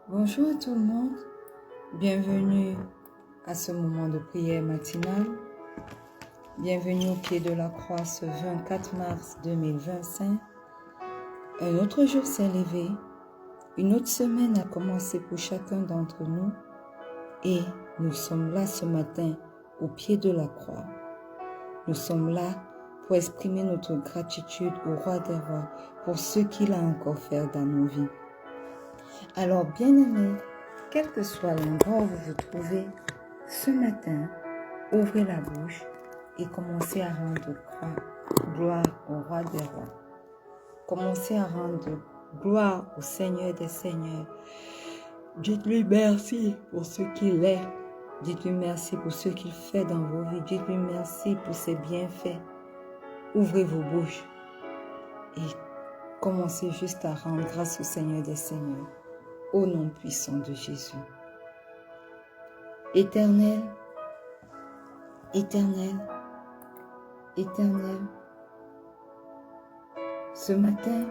Bonjour à tout le monde, bienvenue à ce moment de prière matinale, bienvenue au pied de la croix ce 24 mars 2025. Un autre jour s'est levé, une autre semaine a commencé pour chacun d'entre nous et nous sommes là ce matin au pied de la croix. Nous sommes là pour exprimer notre gratitude au Roi des Rois pour ce qu'il a encore fait dans nos vies. Alors, bien-aimés, quel que soit l'endroit où vous vous trouvez, ce matin, ouvrez la bouche et commencez à rendre gloire au Roi des Rois. Commencez à rendre gloire au Seigneur des Seigneurs. Dites-lui merci pour ce qu'il est. Dites-lui merci pour ce qu'il fait dans vos vies. Dites-lui merci pour ses bienfaits. Ouvrez vos bouches et commencez juste à rendre grâce au Seigneur des Seigneurs. Au nom puissant de Jésus. Éternel, éternel, éternel, ce matin,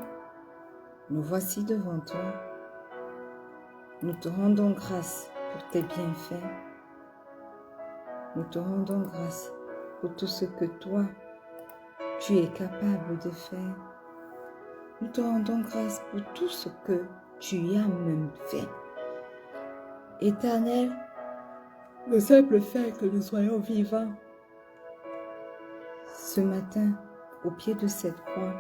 nous voici devant toi. Nous te rendons grâce pour tes bienfaits. Nous te rendons grâce pour tout ce que toi, tu es capable de faire. Nous te rendons grâce pour tout ce que tu as même fait. Éternel, le simple fait que nous soyons vivants ce matin au pied de cette croix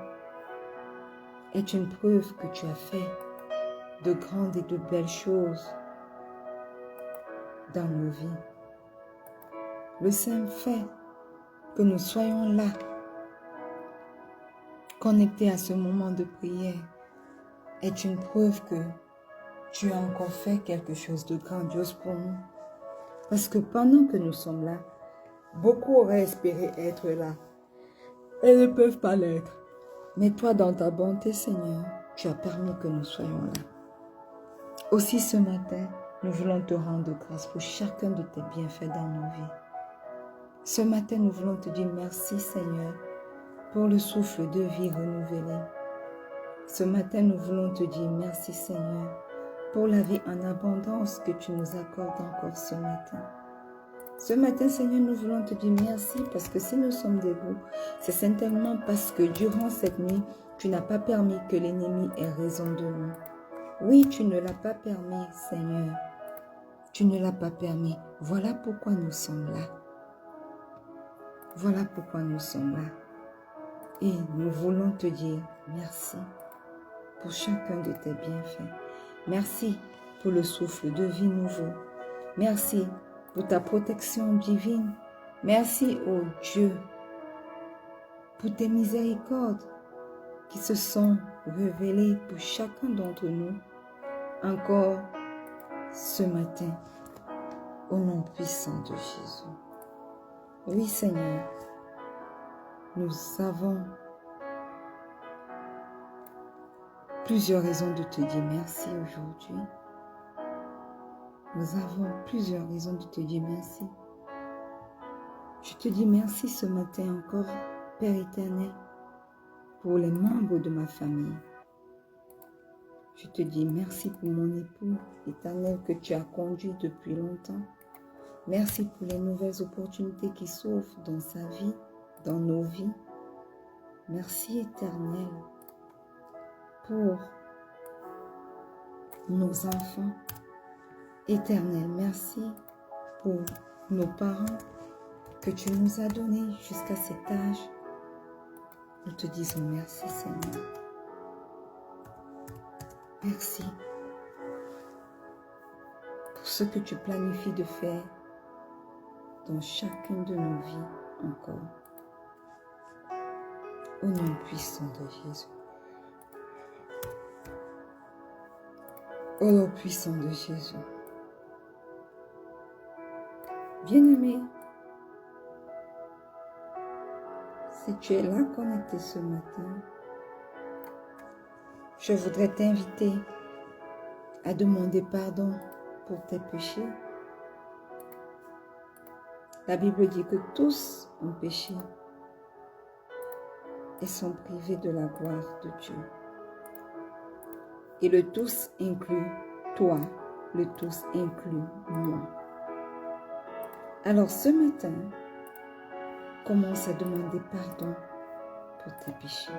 est une preuve que tu as fait de grandes et de belles choses dans nos vies. Le simple fait que nous soyons là, connectés à ce moment de prière, est une preuve que tu as encore fait quelque chose de grandiose pour nous. Parce que pendant que nous sommes là, beaucoup auraient espéré être là et ne peuvent pas l'être. Mais toi, dans ta bonté, Seigneur, tu as permis que nous soyons là. Aussi ce matin, nous voulons te rendre grâce pour chacun de tes bienfaits dans nos vies. Ce matin, nous voulons te dire merci, Seigneur, pour le souffle de vie renouvelé. Ce matin, nous voulons te dire merci, Seigneur, pour la vie en abondance que tu nous accordes encore ce matin. Ce matin, Seigneur, nous voulons te dire merci parce que si nous sommes debout, c'est certainement parce que durant cette nuit, tu n'as pas permis que l'ennemi ait raison de nous. Oui, tu ne l'as pas permis, Seigneur. Tu ne l'as pas permis. Voilà pourquoi nous sommes là. Voilà pourquoi nous sommes là. Et nous voulons te dire merci pour chacun de tes bienfaits. Merci pour le souffle de vie nouveau. Merci pour ta protection divine. Merci, ô Dieu, pour tes miséricordes qui se sont révélées pour chacun d'entre nous encore ce matin, au nom puissant de Jésus. Oui, Seigneur, nous avons plusieurs raisons de te dire merci aujourd'hui. Nous avons plusieurs raisons de te dire merci. Je te dis merci ce matin encore, Père éternel, pour les membres de ma famille. Je te dis merci pour mon époux éternel que tu as conduit depuis longtemps. Merci pour les nouvelles opportunités qui s'ouvrent dans sa vie, dans nos vies. Merci éternel pour nos enfants. Éternel, merci pour nos parents que tu nous as donnés jusqu'à cet âge. Nous te disons merci, Seigneur. Merci pour ce que tu planifies de faire dans chacune de nos vies encore. Au nom puissant de Jésus. Au nom puissant de Jésus. Bien-aimés, Si tu es là connecté ce matin, je voudrais t'inviter à demander pardon pour tes péchés. La Bible dit que tous ont péché et sont privés de la gloire de Dieu. Et le tous inclut toi, le tous inclut moi. Alors ce matin, commence à demander pardon pour tes péchés.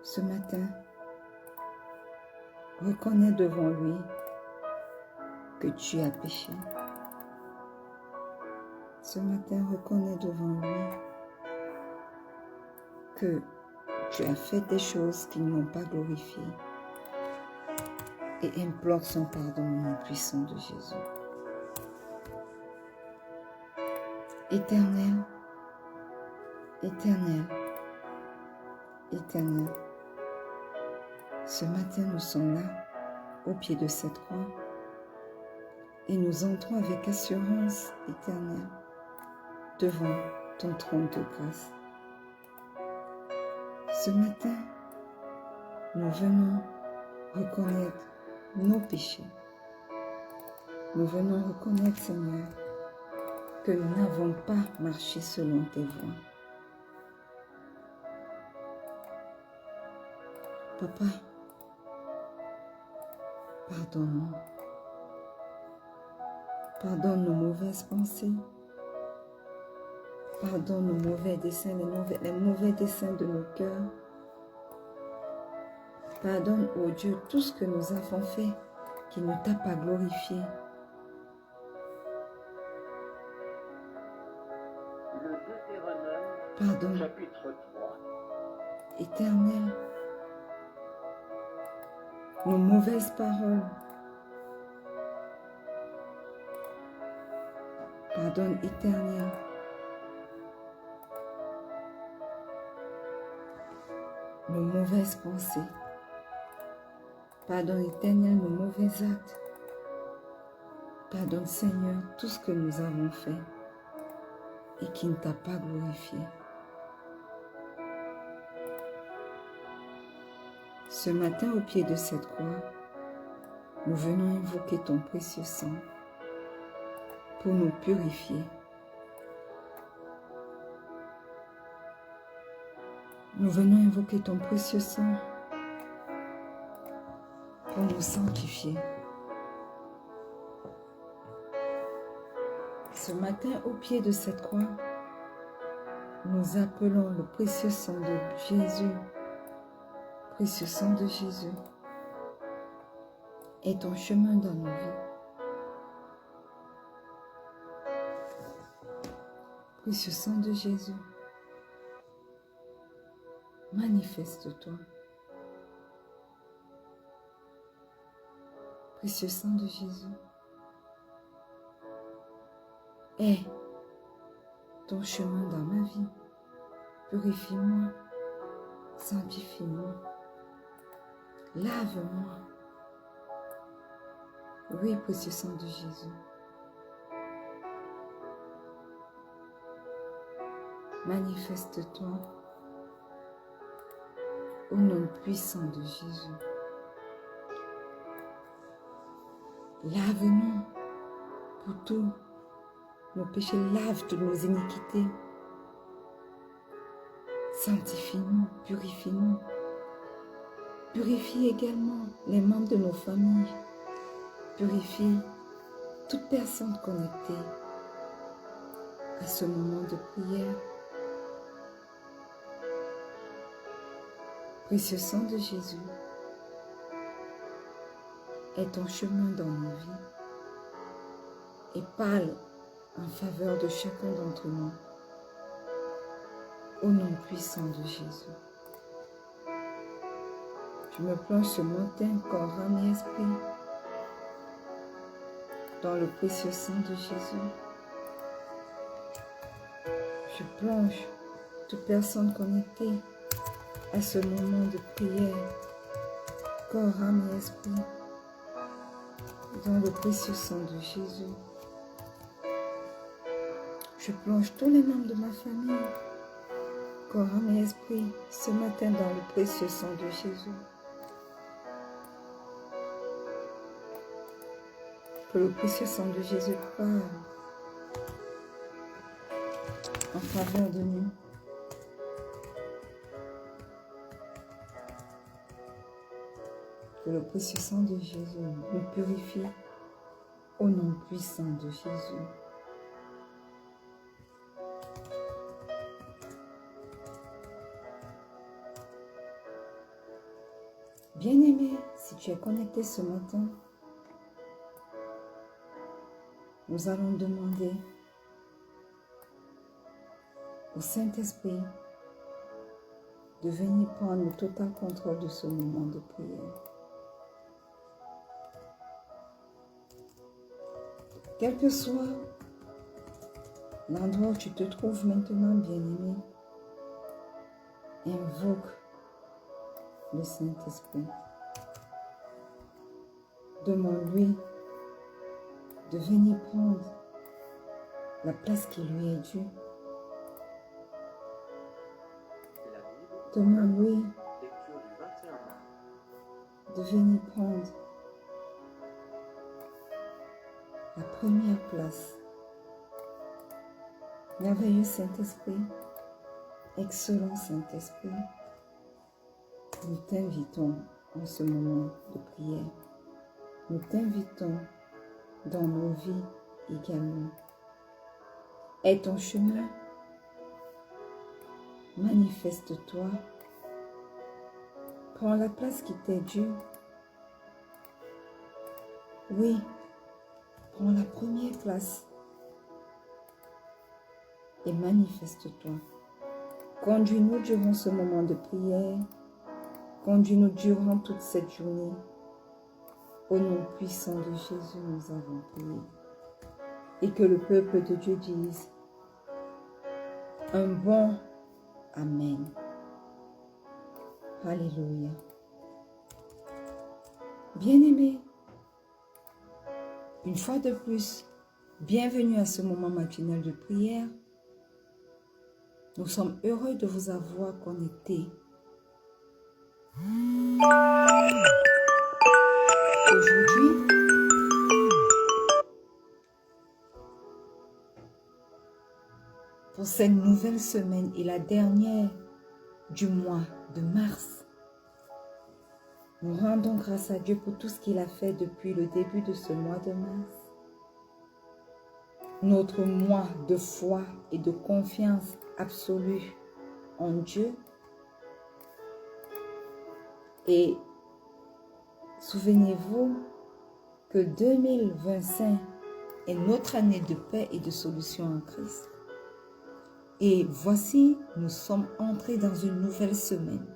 Ce matin, reconnais devant lui que tu as péché. Ce matin, reconnais devant lui que tu as fait des choses qui ne l'ont pas glorifié et implore son pardon au nom puissant de Jésus. Éternel, éternel, éternel, ce matin nous sommes là au pied de cette croix et nous entrons avec assurance éternelle devant ton trône de grâce. Ce matin, nous venons reconnaître nos péchés. Nous venons reconnaître, Seigneur, que nous n'avons pas marché selon tes voies. Papa, pardonne-nous. Pardonne nos mauvaises pensées. Pardonne nos mauvais desseins, les mauvais desseins de nos cœurs. Pardonne, ô Dieu, tout ce que nous avons fait qui ne t'a pas glorifié. Pardonne, chapitre 3. Éternel, nos mauvaises paroles. Pardonne, Éternel, nos mauvaises pensées. Pardonne, Éternel, nos mauvais actes. Pardonne, Seigneur, tout ce que nous avons fait et qui ne t'a pas glorifié. Ce matin, au pied de cette croix, nous venons invoquer ton précieux sang pour nous purifier. Nous venons invoquer ton précieux sang pour nous sanctifier. Ce matin, au pied de cette croix, nous appelons le précieux sang de Jésus. Précieux sang de Jésus, est ton chemin dans nos vies. Précieux sang de Jésus, manifeste-toi. Précieux sang de Jésus, est ton chemin dans ma vie. Purifie-moi, sanctifie-moi. Lave-moi. Oui, précieux sang de Jésus. Manifeste-toi au nom puissant de Jésus. Lave-nous pour tous nos péchés. Lave toutes nos iniquités. Sanctifie-nous, purifie-nous. Purifie également les membres de nos familles. Purifie toute personne connectée à ce moment de prière. Précieux sang de Jésus, est ton chemin dans nos vies et parle en faveur de chacun d'entre nous. Au nom puissant de Jésus. Je me plonge ce matin, corps, âme et esprit, dans le précieux sang de Jésus. Je plonge toute personne connectée à ce moment de prière, corps, âme et esprit, dans le précieux sang de Jésus. Je plonge tous les membres de ma famille corps, âme et esprit, ce matin dans le précieux sang de Jésus. Que le précieux sang de Jésus parle en faveur de nous. Que le précieux sang de Jésus nous purifie au nom puissant de Jésus. Bien-aimé, si tu es connecté ce matin, nous allons demander au Saint-Esprit de venir prendre le total contrôle de ce moment de prière. Quel que soit l'endroit où tu te trouves maintenant, bien-aimé, invoque le Saint-Esprit. Demande-lui de venir prendre la place qui lui est due. Demande-lui de venir prendre la première place. Merveilleux Saint-Esprit, excellent Saint-Esprit, nous t'invitons en ce moment de prière. Nous t'invitons dans nos vies également. Aie ton chemin, manifeste-toi, prends la place qui t'est due. Oui, prends la première place et manifeste-toi. Conduis-nous durant ce moment de prière, conduis-nous durant toute cette journée. Au nom puissant de Jésus, nous avons prié. Et que le peuple de Dieu dise un bon Amen. Alléluia. Bien-aimés, une fois de plus, bienvenue à ce moment matinal de prière. Nous sommes heureux de vous avoir connectés. Aujourd'hui, pour cette nouvelle semaine et la dernière du mois de mars, nous rendons grâce à Dieu pour tout ce qu'il a fait depuis le début de ce mois de mars. Notre mois de foi et de confiance absolue en Dieu. Et souvenez-vous que 2025 est notre année de paix et de solution en Christ. Et voici, nous sommes entrés dans une nouvelle semaine.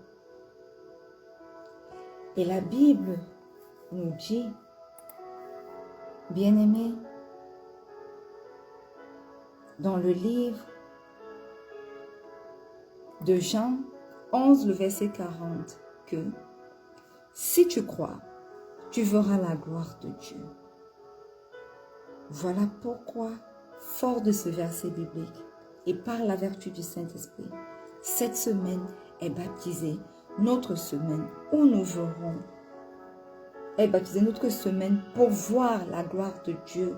Et la Bible nous dit, bien-aimés, dans le livre de Jean 11, le verset 40, que si tu crois, tu verras la gloire de Dieu. Voilà pourquoi, fort de ce verset biblique et par la vertu du Saint-Esprit, cette semaine est baptisée notre semaine où nous verrons, est baptisée notre semaine pour voir la gloire de Dieu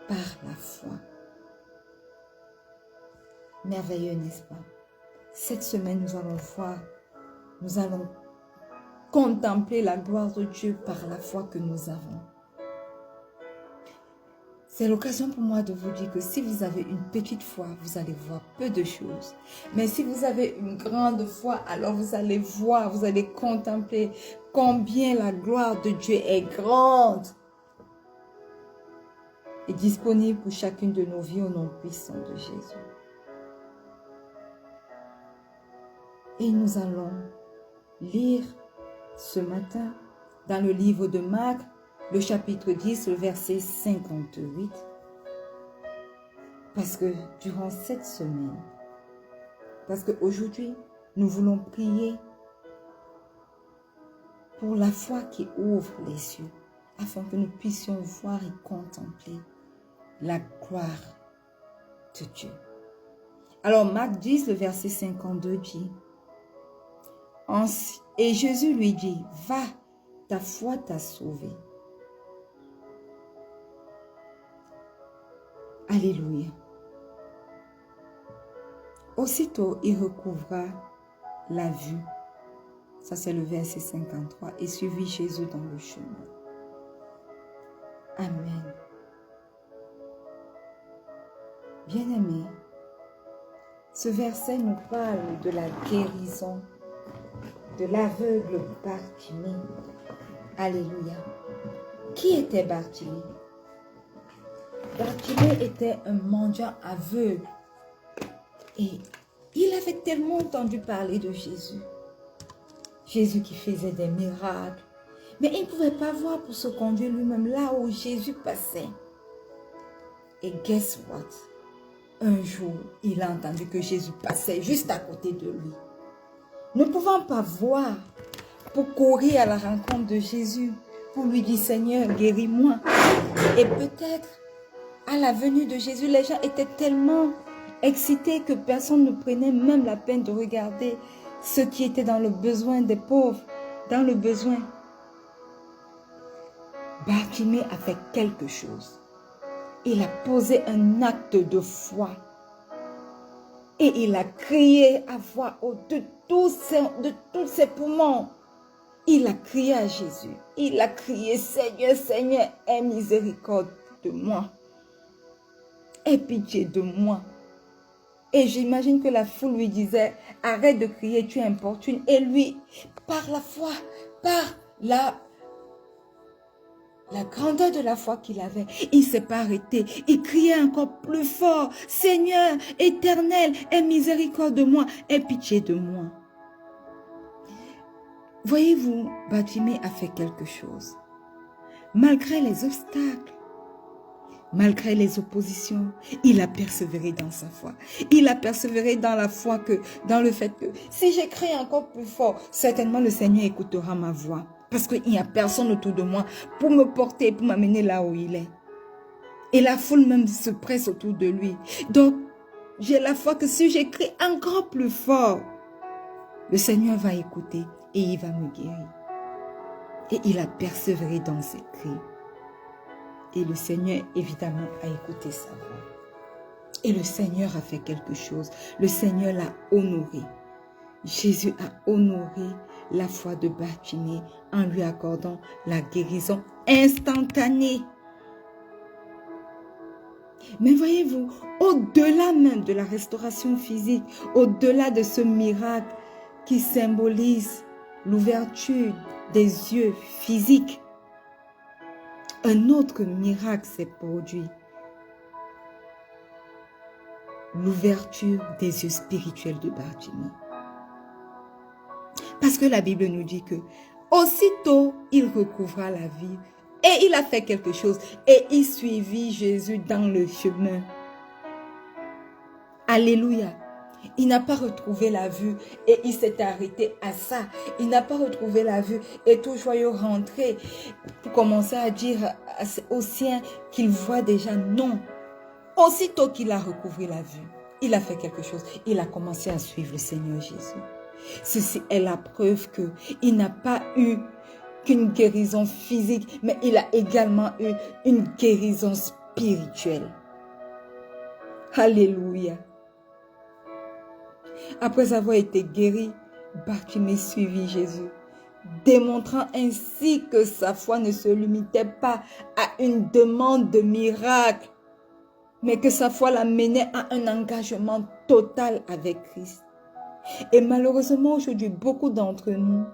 par la foi. Merveilleux, n'est-ce pas? Cette semaine, nous allons voir, nous allons contempler la gloire de Dieu par la foi que nous avons. C'est l'occasion pour moi de vous dire que si vous avez une petite foi, vous allez voir peu de choses. Mais si vous avez une grande foi, alors vous allez voir, vous allez contempler combien la gloire de Dieu est grande et disponible pour chacune de nos vies au nom puissant de Jésus. Et nous allons lire ce matin dans le livre de Marc, le chapitre 10, le verset 58. Parce que durant cette semaine, parce qu'aujourd'hui, nous voulons prier pour la foi qui ouvre les yeux, afin que nous puissions voir et contempler la gloire de Dieu. Alors Marc 10, le verset 52 dit, et Jésus lui dit, va, ta foi t'a sauvé. Alléluia. Aussitôt, il recouvra la vue. Ça, c'est le verset 53. Et suivit Jésus dans le chemin. Amen. Bien-aimés, ce verset nous parle de la guérison de l'aveugle Bartimée. Alléluia. Qui était Bartimée? Bartimée était un mendiant aveugle. Et il avait tellement entendu parler de Jésus. Jésus qui faisait des miracles. Mais il ne pouvait pas voir pour se conduire lui-même là où Jésus passait. Et guess what? Un jour, il a entendu que Jésus passait juste à côté de lui. Ne pouvant pas voir, pour courir à la rencontre de Jésus, pour lui dire, Seigneur, guéris-moi. Et peut-être, à la venue de Jésus, les gens étaient tellement excités que personne ne prenait même la peine de regarder ceux qui étaient dans le besoin des pauvres, dans le besoin. Bartimée a fait quelque chose. Il a posé un acte de foi. Et il a crié à voix haute de tous ses poumons. Il a crié à Jésus. Il a crié, Seigneur, Seigneur, aie miséricorde de moi. Aie pitié de moi. Et j'imagine que la foule lui disait, arrête de crier, tu es importune. Et lui, par la foi, par la grandeur de la foi qu'il avait, il ne s'est pas arrêté. Il criait encore plus fort, Seigneur, éternel, aie miséricorde de moi, aie pitié de moi. Voyez-vous, Bartimée a fait quelque chose. Malgré les obstacles, malgré les oppositions, il a persévéré dans sa foi. Il a persévéré dans la foi dans le fait que si je crie encore plus fort, certainement le Seigneur écoutera ma voix. Parce qu'il n'y a personne autour de moi pour me porter, pour m'amener là où il est. Et la foule même se presse autour de lui. Donc, j'ai la foi que si j'écris encore plus fort, le Seigneur va écouter et il va me guérir. Et il a persévéré dans ses cris. Et le Seigneur, évidemment, a écouté sa voix. Et le Seigneur a fait quelque chose. Le Seigneur l'a honoré. Jésus a honoré la foi de Bartimée en lui accordant la guérison instantanée. Mais voyez-vous, au-delà même de la restauration physique, au-delà de ce miracle qui symbolise l'ouverture des yeux physiques, un autre miracle s'est produit. L'ouverture des yeux spirituels de Bartimée. Parce que la Bible nous dit que aussitôt il recouvra la vie et il a fait quelque chose et il suivit Jésus dans le chemin. Alléluia. Il n'a pas retrouvé la vue et il s'est arrêté à ça. Il n'a pas retrouvé la vue et tout joyeux rentré pour commencer à dire aux siens qu'il voit déjà. Non. Aussitôt qu'il a recouvré la vue, il a fait quelque chose. Il a commencé à suivre le Seigneur Jésus. Ceci est la preuve qu'il n'a pas eu qu'une guérison physique, mais il a également eu une guérison spirituelle. Alléluia. Après avoir été guéri, Bartimée suivit Jésus, démontrant ainsi que sa foi ne se limitait pas à une demande de miracle, mais que sa foi l'amenait à un engagement total avec Christ. Et malheureusement, aujourd'hui, beaucoup d'entre nous,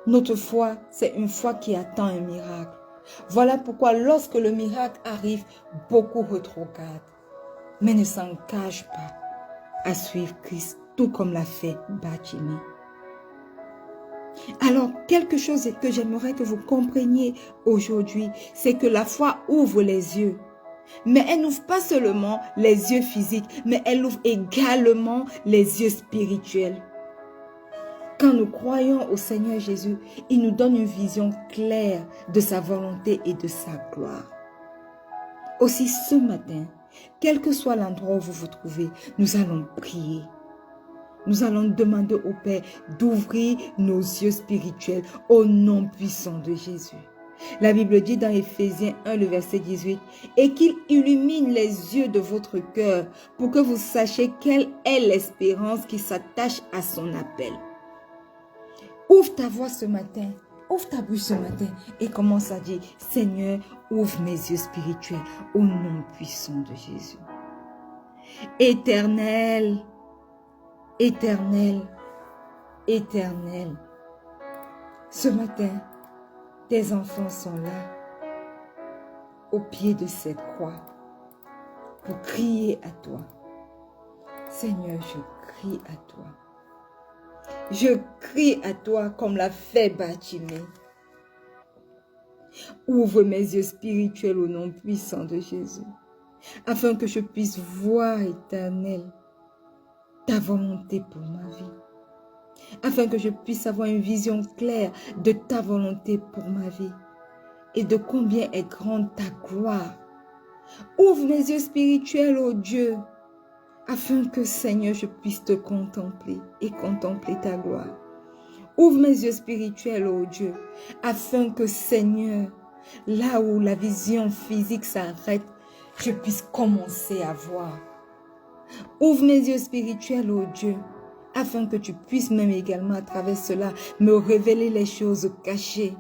notre foi, c'est une foi qui attend un miracle. Voilà pourquoi lorsque le miracle arrive, beaucoup retrogradent, mais ne s'engagent pas à suivre Christ, tout comme l'a fait Bartimée. Alors, quelque chose que j'aimerais que vous compreniez aujourd'hui, c'est que la foi ouvre les yeux. Mais elle n'ouvre pas seulement les yeux physiques, mais elle ouvre également les yeux spirituels. Quand nous croyons au Seigneur Jésus, il nous donne une vision claire de sa volonté et de sa gloire. Aussi ce matin, Quel que soit l'endroit où vous vous trouvez, nous allons prier. Nous allons demander au Père d'ouvrir nos yeux spirituels au nom puissant de Jésus. La Bible dit dans Éphésiens 1, le verset 18, « Et qu'il illumine les yeux de votre cœur pour que vous sachiez quelle est l'espérance qui s'attache à son appel. » Ouvre ta voix ce matin, ouvre ta bouche ce matin et commence à dire, « Seigneur, ouvre mes yeux spirituels au nom puissant de Jésus. » Éternel, Éternel, Éternel, ce matin, tes enfants sont là, au pied de cette croix, pour crier à toi. Seigneur, je crie à toi. Je crie à toi comme l'a fait Bartimée. Ouvre mes yeux spirituels au nom puissant de Jésus, afin que je puisse voir, Éternel, ta volonté pour ma vie. Afin que je puisse avoir une vision claire de ta volonté pour ma vie et de combien est grande ta gloire. Ouvre mes yeux spirituels, ô Dieu, afin que, Seigneur, je puisse te contempler et contempler ta gloire. Ouvre mes yeux spirituels, ô Dieu, afin que, Seigneur, là où la vision physique s'arrête, je puisse commencer à voir. Ouvre mes yeux spirituels, ô Dieu, afin que tu puisses même également à travers cela me révéler les choses cachées.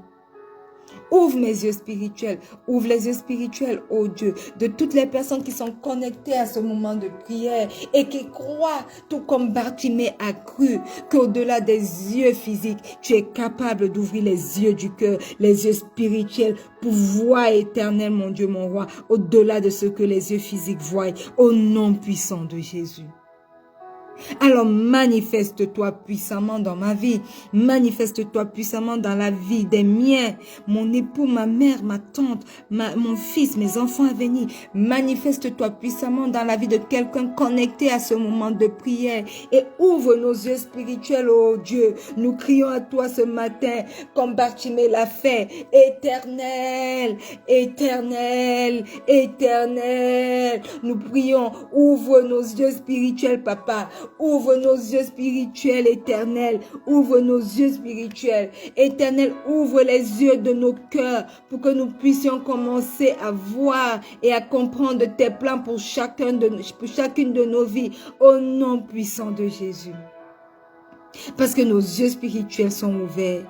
Ouvre mes yeux spirituels, ouvre les yeux spirituels, ô Dieu, de toutes les personnes qui sont connectées à ce moment de prière et qui croient, tout comme Bartimée a cru, qu'au-delà des yeux physiques, tu es capable d'ouvrir les yeux du cœur, les yeux spirituels pour voir, Éternel, mon Dieu, mon roi, au-delà de ce que les yeux physiques voient, au nom puissant de Jésus. Alors manifeste-toi puissamment dans ma vie, manifeste-toi puissamment dans la vie des miens, mon époux, ma mère, ma tante, mon fils, mes enfants à venir. Manifeste-toi puissamment dans la vie de quelqu'un connecté à ce moment de prière et ouvre nos yeux spirituels, oh Dieu. Nous crions à toi ce matin comme Bartimée l'a fait. Éternel, Éternel, Éternel. Nous prions, ouvre nos yeux spirituels, Papa. Ouvre nos yeux spirituels, Éternel. Ouvre nos yeux spirituels. Éternel, ouvre les yeux de nos cœurs pour que nous puissions commencer à voir et à comprendre tes plans pour chacune de nos vies. Au nom puissant de Jésus. Parce que nos yeux spirituels sont ouverts.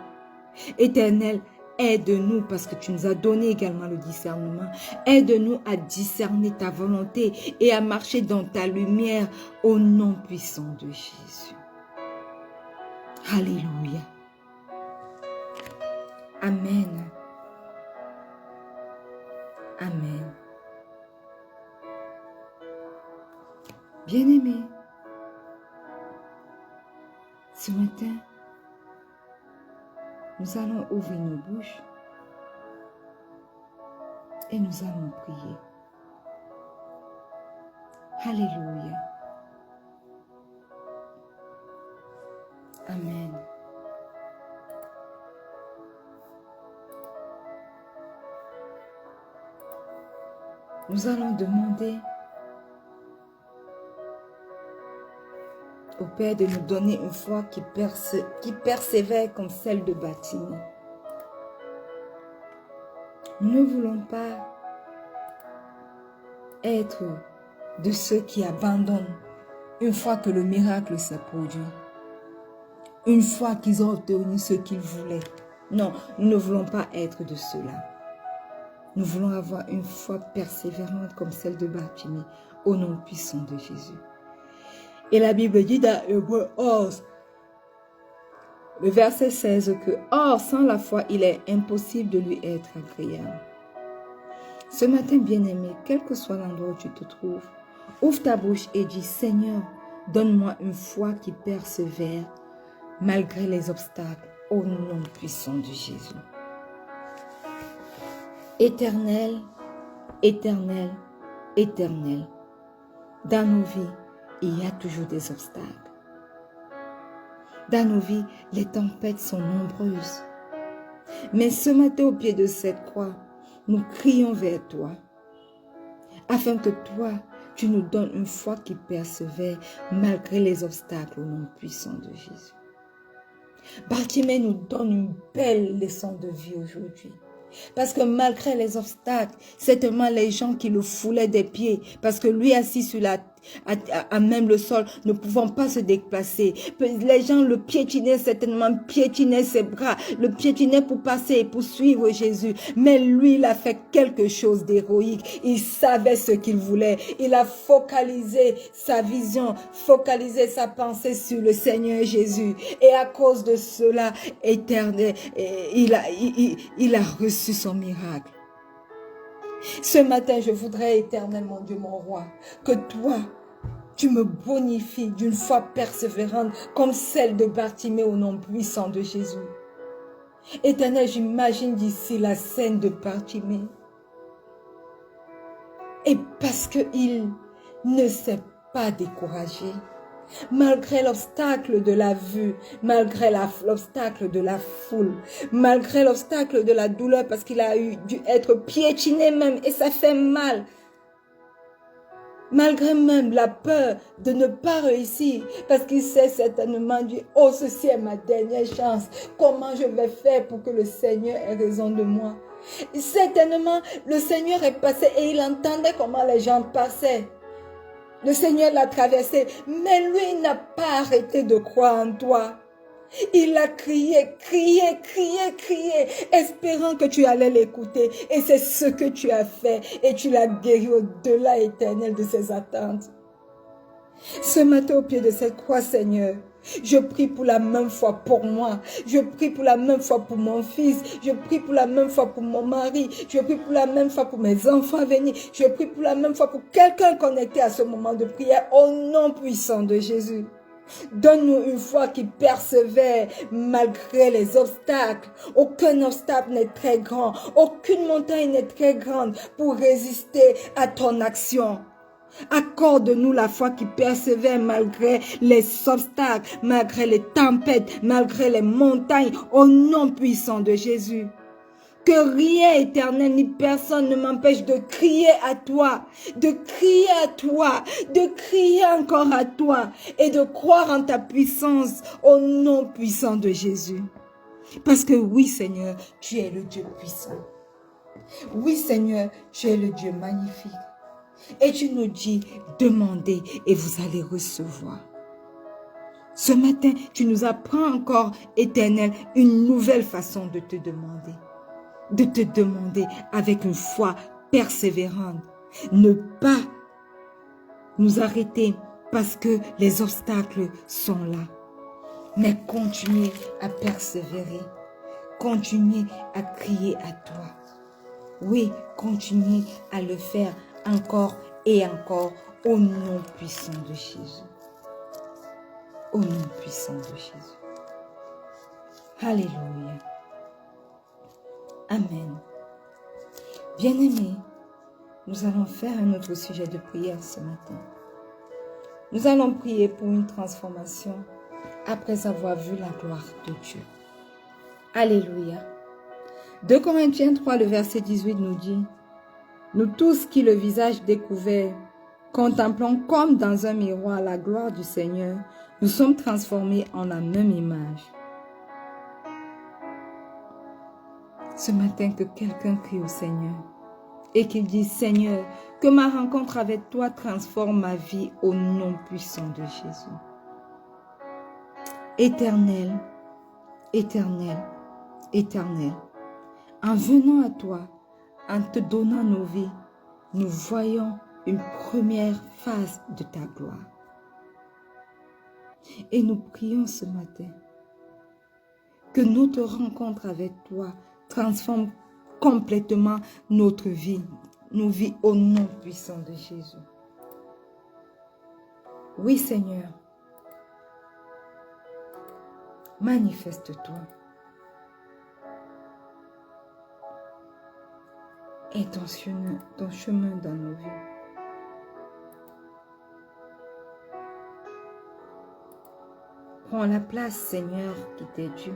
Éternel, aide-nous parce que tu nous as donné également le discernement. Aide-nous à discerner ta volonté et à marcher dans ta lumière au nom puissant de Jésus. Alléluia. Amen. Amen. Bien-aimés, ce matin, nous allons ouvrir nos bouches et nous allons prier. Alléluia. Amen. Nous allons demander au Père de nous donner une foi qui persévère comme celle de Bartimée. Nous ne voulons pas être de ceux qui abandonnent une fois que le miracle s'est produit. Une fois qu'ils ont obtenu ce qu'ils voulaient. Non, nous ne voulons pas être de ceux-là. Nous voulons avoir une foi persévérante comme celle de Bartimée, au nom puissant de Jésus. Et la Bible dit dans Hébreux 11, le verset 16, que « Or, sans la foi, il est impossible de lui être agréable. » Ce matin, bien-aimé, quel que soit l'endroit où tu te trouves, ouvre ta bouche et dis « Seigneur, donne-moi une foi qui persévère malgré les obstacles, au nom puissant de Jésus. » Éternel, éternel, éternel, dans nos vies, il y a toujours des obstacles. Dans nos vies, les tempêtes sont nombreuses. Mais ce matin, au pied de cette croix, nous crions vers toi, afin que toi, tu nous donnes une foi qui persévère malgré les obstacles au nom puissant de Jésus. Bartimée nous donne une belle leçon de vie aujourd'hui. Parce que malgré les obstacles, certainement les gens qui le foulaient des pieds, parce que lui assis sur à même le sol, ne pouvant pas se déplacer. Les gens le piétinaient, certainement piétinaient ses bras, le piétinaient pour passer et pour suivre Jésus. Mais lui, il a fait quelque chose d'héroïque. Il savait ce qu'il voulait. Il a focalisé sa vision, focalisé sa pensée sur le Seigneur Jésus. Et à cause de cela, éternel, il a reçu son miracle. Ce matin, je voudrais, éternel, mon Dieu, mon roi, que toi, tu me bonifies d'une foi persévérante comme celle de Bartimée au nom puissant de Jésus. Éternel, j'imagine d'ici la scène de Bartimée. Et parce qu'il ne s'est pas découragé, malgré l'obstacle de la vue, malgré l'obstacle de la foule, malgré l'obstacle de la douleur, parce qu'il a dû être piétiné même, et ça fait mal. Malgré même la peur de ne pas réussir, parce qu'il s'est certainement dit, oh, ceci est ma dernière chance, comment je vais faire pour que le Seigneur ait raison de moi? Certainement, le Seigneur est passé et il entendait comment les gens passaient. Le Seigneur l'a traversé, mais lui, il n'a pas arrêté de croire en toi. Il a crié, crié, crié, crié, espérant que tu allais l'écouter. Et c'est ce que tu as fait. Et tu l'as guéri au-delà éternel de ses attentes. Ce matin, au pied de cette croix, Seigneur, je prie pour la même foi pour moi. Je prie pour la même foi pour mon fils. Je prie pour la même foi pour mon mari. Je prie pour la même foi pour mes enfants à venir. Je prie pour la même foi pour quelqu'un connecté à ce moment de prière. Au nom puissant de Jésus. Donne-nous une foi qui persévère malgré les obstacles. Aucun obstacle n'est très grand. Aucune montagne n'est très grande pour résister à ton action. Accorde-nous la foi qui persévère malgré les obstacles, malgré les tempêtes, malgré les montagnes, au nom puissant de Jésus. Que rien éternel ni personne ne m'empêche de crier à toi, de crier à toi, de crier encore à toi et de croire en ta puissance au nom puissant de Jésus. Parce que oui Seigneur, tu es le Dieu puissant. Oui Seigneur, tu es le Dieu magnifique. Et tu nous dis, demandez et vous allez recevoir. Ce matin, tu nous apprends encore, éternel, une nouvelle façon de te demander. De te demander avec une foi persévérante. Ne pas nous arrêter parce que les obstacles sont là. Mais continuer à persévérer. Continuer à crier à toi. Oui, continuer à le faire encore et encore au nom puissant de Jésus. Au nom puissant de Jésus. Alléluia. Amen. Bien-aimés, nous allons faire un autre sujet de prière ce matin. Nous allons prier pour une transformation après avoir vu la gloire de Dieu. Alléluia. 2 Corinthiens 3, le verset 18 nous dit, « Nous tous qui le visage découvert, contemplons comme dans un miroir la gloire du Seigneur, nous sommes transformés en la même image. » Ce matin, que quelqu'un crie au Seigneur et qu'il dise, « Seigneur, que ma rencontre avec toi transforme ma vie au nom puissant de Jésus. » Éternel, éternel, éternel, en venant à toi, en te donnant nos vies, nous voyons une première phase de ta gloire. Et nous prions ce matin que notre rencontre avec toi transforme complètement notre vie, nos vies au nom puissant de Jésus. Oui Seigneur, manifeste-toi. Et ton chemin dans nos vies. Prends la place, Seigneur, qui t'est due.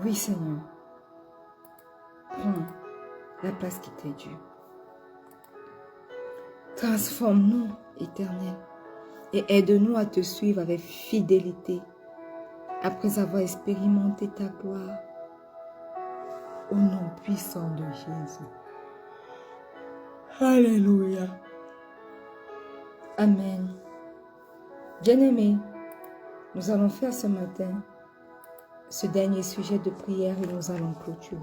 Oui, Seigneur. Prends la place qui t'est due. Transforme-nous, Éternel, et aide-nous à te suivre avec fidélité après avoir expérimenté ta gloire. Au nom puissant de Jésus. Alléluia. Amen. Bien-aimés, nous allons faire ce matin ce dernier sujet de prière et nous allons clôturer.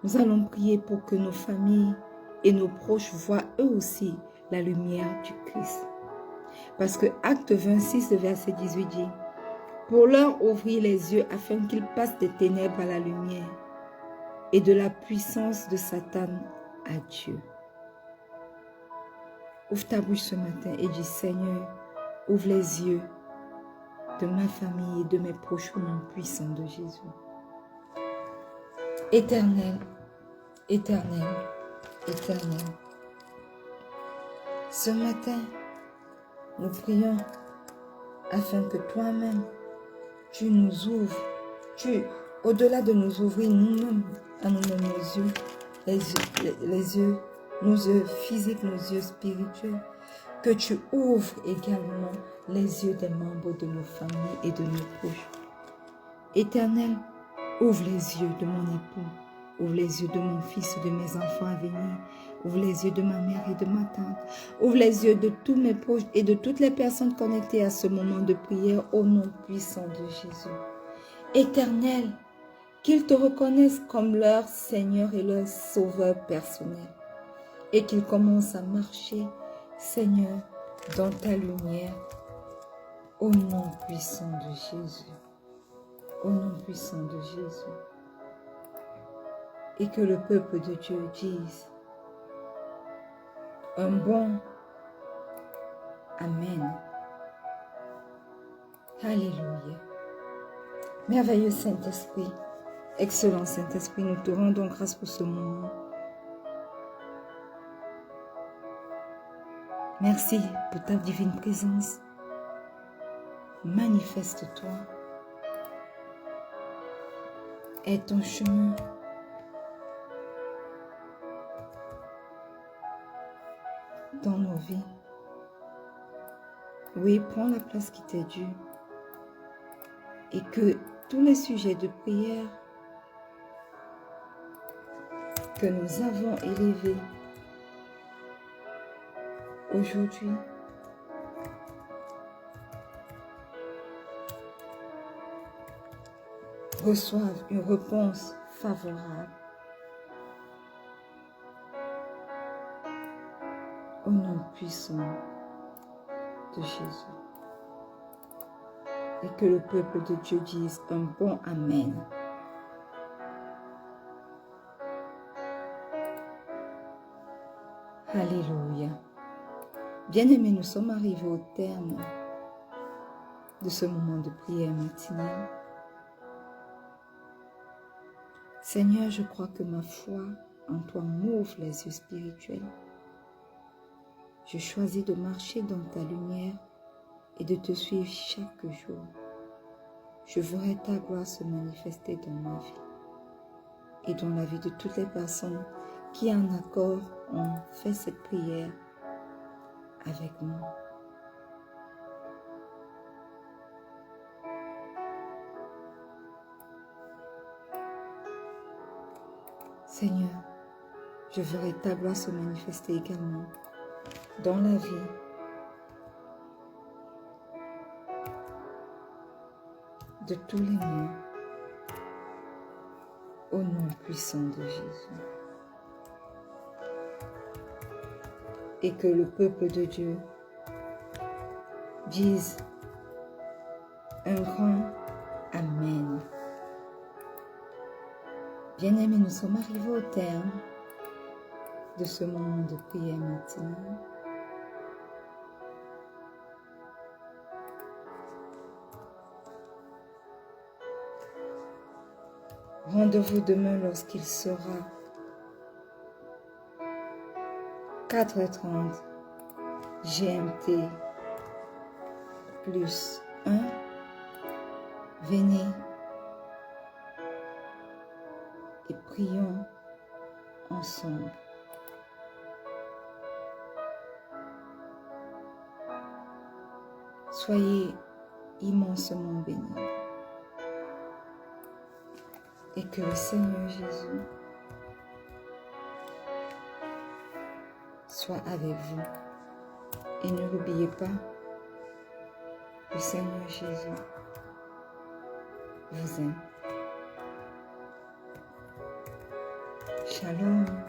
Nous allons prier pour que nos familles et nos proches voient eux aussi la lumière du Christ. Parce que Acte 26, le verset 18 dit, « Pour leur ouvrir les yeux afin qu'ils passent des ténèbres à la lumière et de la puissance de Satan à Dieu. » Ouvre ta bouche ce matin et dis, « Seigneur, ouvre les yeux de ma famille et de mes proches au nom puissant de Jésus. » Éternel, éternel, éternel. Ce matin, nous prions afin que toi-même, tu nous ouvres, au-delà de nous ouvrir nous-mêmes, à nous-mêmes nos yeux physiques, nos yeux spirituels, que tu ouvres également les yeux des membres de nos familles et de nos proches. Éternel, ouvre les yeux de mon époux, ouvre les yeux de mon fils et de mes enfants à venir, ouvre les yeux de ma mère et de ma tante, ouvre les yeux de tous mes proches et de toutes les personnes connectées à ce moment de prière au nom puissant de Jésus. Éternel, qu'ils te reconnaissent comme leur Seigneur et leur Sauveur personnel et qu'ils commencent à marcher, Seigneur, dans ta lumière, au nom puissant de Jésus. Au nom puissant de Jésus. Et que le peuple de Dieu dise un bon Amen. Alléluia. Merveilleux Saint-Esprit, excellent Saint-Esprit, nous te rendons grâce pour ce moment. Merci pour ta divine présence. Manifeste-toi. Aide ton chemin. Dans nos vies. Oui, prends la place qui t'est due. Et que tous les sujets de prière que nous avons élevés aujourd'hui reçoivent une réponse favorable. Au nom puissant de Jésus. Et que le peuple de Dieu dise un bon Amen. Alléluia. Bien-aimés, nous sommes arrivés au terme de ce moment de prière matinale. Seigneur, je crois que ma foi en toi m'ouvre les yeux spirituels. Je choisis de marcher dans ta lumière et de te suivre chaque jour. Je verrai ta gloire se manifester dans ma vie et dans la vie de toutes les personnes qui en accord ont fait cette prière avec moi. Seigneur, je verrai ta gloire se manifester également dans la vie de tous les miens, au nom puissant de Jésus. Et que le peuple de Dieu dise un grand Amen. Bien-aimés, nous sommes arrivés au terme de ce moment de prière matinale. Rendez-vous demain lorsqu'il sera 4h30 GMT plus 1. Venez et Prions ensemble. Soyez immensement bénis. Et que le Seigneur Jésus soit avec vous. Et ne l'oubliez pas, le Seigneur Jésus vous aime. Shalom.